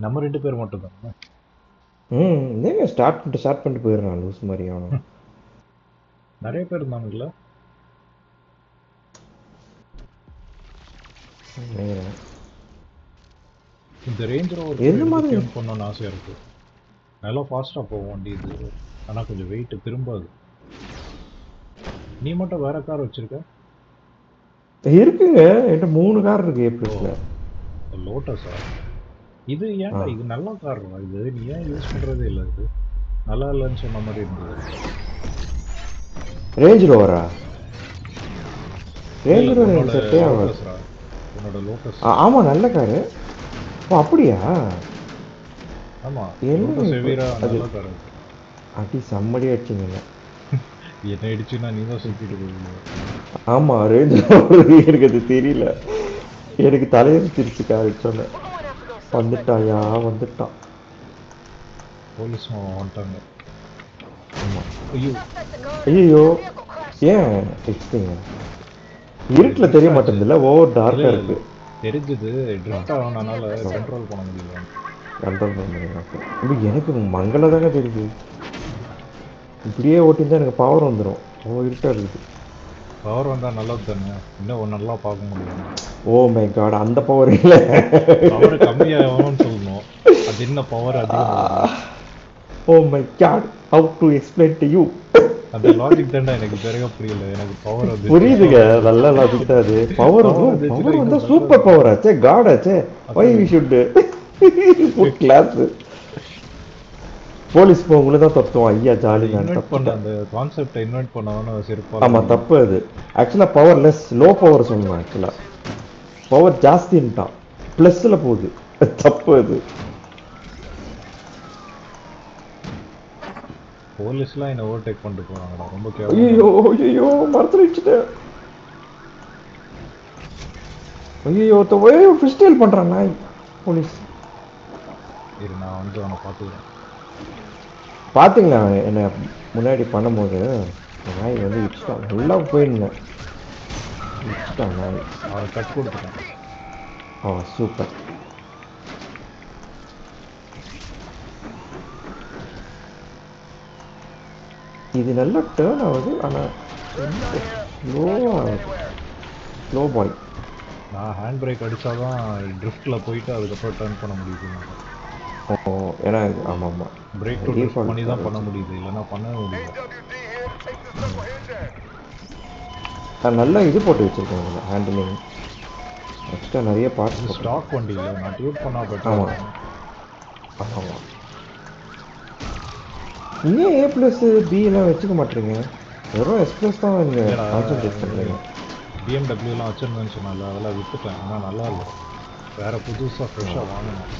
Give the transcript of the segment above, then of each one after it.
நம்ம 2 பேர் மட்டும் தான். ஏங்க ஸ்டார்ட் பண்ணிட்டு போயிடுறான் லூஸ் மாதிரி அவனும். நிறைய பேர் இருந்தானுங்களா? இந்த ரேஞ்ச் ரோவர் எந்த மாதிரி டியூன் பண்ணணும்னு ஆசையா இருக்கு. நல்லா ஃபாஸ்டா போகும் வண்டி இது. ஆனா கொஞ்சம் வெயிட் திரும்பாது. நீ மட்டும் வேற கார் வச்சிருக்க? இருக்குங்க என்கிட்ட 3 கார் இருக்கு ஏப்ளஸ்ல. லோட்டஸா? இது ஏன்டா இது நல்ல கார் இது, நீ ஏன் யூஸ் பண்றதே இல்லை? இது நல்லா இல்லைன்னு சொன்ன மாதிரி இருந்தது. ரேஞ்ச் ரோவரா? ரேஞ்ச் ரோவர் செட்டே ஆகாது. உன்னோட லோட்டஸ். ஆமா நல்ல காரு. ஓ அப்படியா? ஆமா லோட்டஸ் எவீரா நல்ல கார். அடி செம்மடி அடிச்சிங்க. என்ன அடிச்சுன்னா நீ தான் சுத்திட்டு போவீங்க. ஆமா ரேஞ்ச் ரோவர் எனக்கு அது தெரியல. எனக்கு தலையெழுத்திருச்சு கார் சொன்ன. வந்துட்டாயா வந்துட்டான். போலீஸ் வந்துட்டாங்க. ஐயோ ஏன் வச்சுட்டீங்க? இருட்டுல தெரிய மாட்டேங்குதுல்ல, ஓவர் டார்க்கா இருக்கு. தெரிஞ்சது ட்ரிஃப்ட் ஆனனால கண்ட்ரோல் பண்ண முடியல. கண்ட்ரோல் பண்ண முடியல. எனக்கு மங்கள தானே தெரியுது. இப்படியே ஓட்டிருந்தா எனக்கு பவர் வந்துடும். அவ்வளோ இருட்டா இருக்குது. பவர் வந்தா நல்லது தானே, இன்னும் நல்லா பார்க்க முடியும். ஓ மை காட், அந்த பவர் இல்லை. பவர் கம்மியாகும்னு சொல்லணும். அது என்ன பவர் அதிகம்? Oh my God, how to explain to you? அந்த லாஜிக் தான்டா எனக்கு பெரிய புரியல. எனக்கு பவர் வந்து புரியுதுங்க, நல்ல லாஜிக் தான் அது. பவர் வந்து சூப்பர் பவர் ஆச்சே, காட் ஆச்சே. Why we should put class. Police உங்களை தான் தப்புவான். ஐயா ஜாலி பண்ண அந்த கான்செப்டை இன்வென்ட் பண்ணவன சிறப்பா. ஆமா தப்பு அது. ஆக்சுவலா பவர் லெஸ், லோ பவர் சொல்லணும். ஆக்சுவலா பவர் ஜாஸ்தின்ட்டான், பிளஸ்ல போகுது. தப்பு அது. போலீஸ்லாம் என்ன ஓவர்டேக் பண்ணிட்டு போறாங்கடா, ரொம்ப கேவலம். ஐயோ ஐயோ மரத்துல இடிச்சிட்டேன். ஐயோ ஃபிஸ்டேல் பண்றான் நாய் போலீஸ். இரு நான் வந்து அவனை பார்த்துக்கிறேன். பார்த்தீங்களா என்ன முன்னாடி பண்ணும்போது நாய் வந்து இடிச்சிட்டான். நல்லா போயிருந்தேன், இடிச்சிட்டான் நாய். அவனை கட் கொடுத்துட்டான். சூப்பர். இது நல்லா டேர்ன் ஆகுது, ஆனால் ஸ்லோ பாய். நான் ஹேண்ட் பிரேக் அடித்தாதான் ட்ரிஃப்டில் போயிட்டு அதுக்கப்புறம் டர்ன் பண்ண முடியுது. ஏன்னா ஆமாம் ஆமாம் பிரேக் டு ட்ரிஃப்ட் பண்ணி தான் பண்ண முடியுது, இல்லைன்னா பண்ணவே முடியல. நான் நல்லா இது போட்டு வச்சுருக்கேன் ஹேண்டிலிங். எக்ஸ்ட்ரா நிறைய பார்ட்ஸ். ஸ்டாக் வண்டி இல்லை, நான் டியூட் பண்ணால் பெட்டர். ஆமாம் ஆமாம். இன்னும் ஏ ப்ளஸ் பிலாம் வச்சுக்க மாட்டேறீங்க, வெறும் எஸ் ப்ளஸ் தான் நீங்கள் கான்சன்ட்ரேட் பண்ணுறீங்க. பிஎம்டபிள்யூலாம் வச்சுருந்தேன்னு சொன்னால அதெல்லாம் விட்டுட்டேன். ஆனால் நல்லா இல்லை, வேறு புதுசாக ஃப்ரெஷ்ஷாக வாங்கணும்.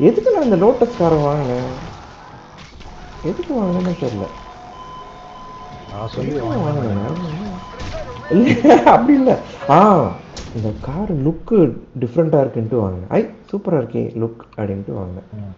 எதுக்கு நான் இந்த லோட்டஸ் காரை வாங்கினேன்? எதுக்கு வாங்கினேன்னு தெரியல. நான் சொல்லி வாங்கினேன் இல்லை அப்படி இல்லை. இந்த கார் லுக்கு டிஃப்ரெண்ட்டாக இருக்குன்ட்டு வாங்கினேன். சூப்பராக இருக்கே லுக் அப்படின்ட்டு வாங்கினேன்.